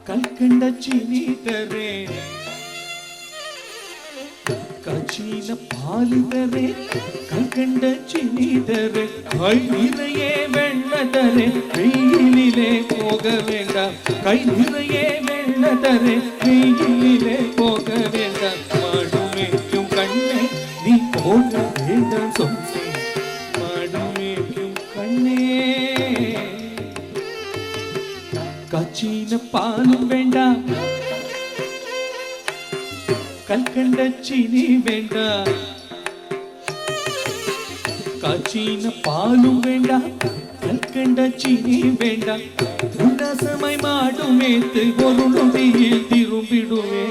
கல்கண்ட சீனி தரே கச்சீன பால் தரே கல்கண்ட சீனி தரே கை நிறைய வெள்ள தரே வெயிலிலே போக வேண்டாம் கை நிறைய வெள்ள தரே வெயிலிலே போக வேண்டாம் மாடுமேக்கும் கண்ணே நீ போக வேண்டாம் சொன்னேன் மாடுமேக்கும் கண்ணே கச்சீன பாலும் வேண்டாம் கல்கண்ட சீனி வேண்டாம் காச்சீன பாலும் வேண்டாம் கல்கண்ட சீனி வேண்டாம் உல்லாசமாய் மாடுமேத்து ஒரு நொடியில் திரும்பிடுவே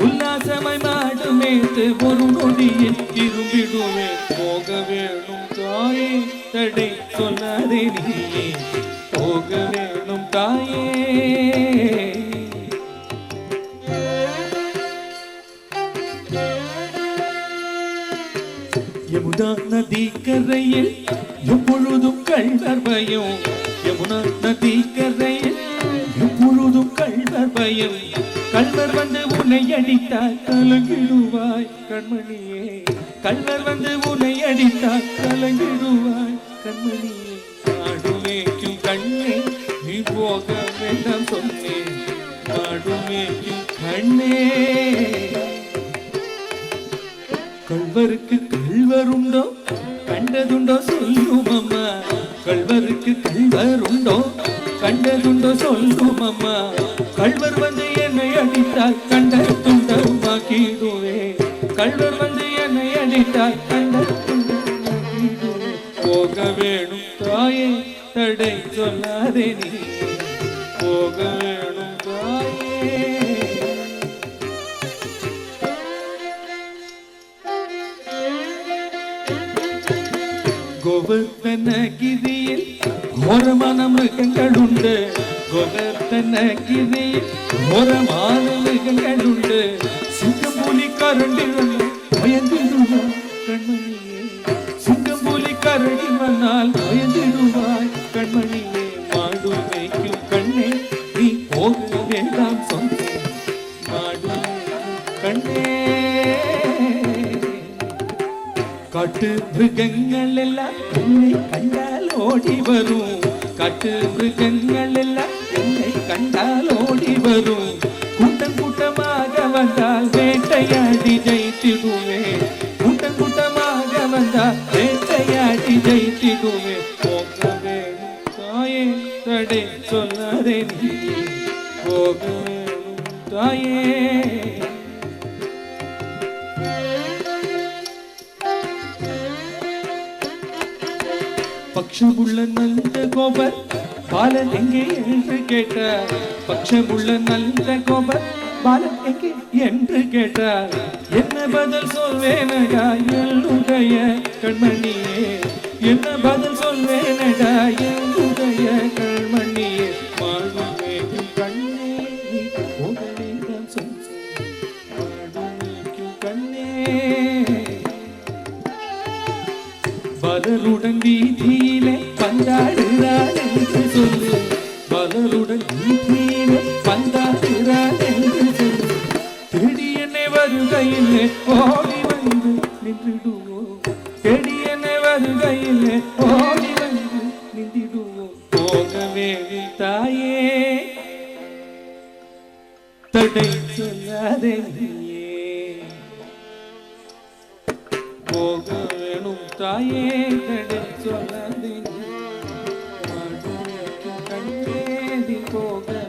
உல்லாசமாய் மாடுமேத்து ஒரு நொடியில் திரும்பிடுவே போக வேணும் தாயே தடை சொல்லாதே நீயே போக வேணும் தாயே யமுனா நதி கரையில் எப்பொழுதும் கள்வர் பயம் யமுனா நதி கரையில் எப்பொழுதும் கள்வர் பயம் கள்வர் வந்து உன்னை அடித்தால் கலங்கிடுவாய் கண்மணியே கள்வர் வந்து உன்னை அடித்தால் கலங்கிடுவாய் கண்மணியே நாடுமேக்கும் கண்ணே நீ போக வேண்டாம் சொன்னேன் நாடுமேக்கும் கண்ணே கள்வருக்கு கள்வருண்டோ கண்டதுண்டோ சொல்லும் அம்மா கள்வருக்கு கள்வருண்டோ கண்டதுண்டோ சொல்லும் அம்மா கள்வர் வந்து என்னை அடித்தால் கண்ட துண்டமாக்கிடுவே கள்வர் வந்து என்னை அடித்தால் கண்ட துண்டமாக்கிடுவே போக வேணும் தாயே தடை சொல்லாதே நீ போக வேணும் தாயே கோவர்த்தனகிரியில் கோரமான மிருகங்களுண்டு கோவர்த்தனகிரியில் கோரமான மிருகங்களுண்டு சிங்கம்புலி கரண்டி பயந்திடுவாய் கண்மணியே சிங்கம்புலி கரடி வந்தால் பயந்திடுவாய் கண்மணியே மாடு மேய்க்கும் கண்ணே நீ போக வேண்டாம் சொன்னேன் மாடு கண்ணே காட்டு மிருகங்கள் எல்லாம் என்னை கண்டால் ஓடி வரும் காட்டு மிருகங்கள் எல்லாம் என்னை கண்டால் ஓடி வரும் கூட்டம் கூட்டமாக வந்தால் வேட்டையாடி ஜெயித்திடுவேன் கூட்டம் கூட்டமாக வந்தால் வேட்டையாடி ஜெயித்திடுவேன் போக வேணும் தாயே தடை சொல்லாதே நீ போக வேணும் தாயே பக்ஷமுள்ள நல்ல கோபர் பாலன் எங்கே என்று கேட்டார் பக்ஷமுள்ள நல்ல கோபர் பாலன் எங்கே என்று கேட்டார் என்ன பதில் சொல்வேனடா என்னுடைய கண்மணியே என்ன பதில் சொல்வேனடா என்னுடைய கண்மணியே மாடுமேக்கும் கண்ணே நீ போக வேண்டாம் சொன்னேன் மாடுமேக்கும் கண்ணே பலருடன் வீதியிலே பந்தாடுகிறாள் என்று சொல்லு பலருடன் வீதியிலே பந்தாடுகிறாள் என்று சொல்லு தேடி என்னை வருகையிலே ஓடி வந்து நின்றுடுவோம் தேடி என்னை வருகையிலே ஓடி வந்து நின்றுடுவோம் போக வேணும் தாயே தடை சொல்லாதே நீயே போக வேணும் தாயே கடை சொல்லாதீங்க கண்ணேதி போக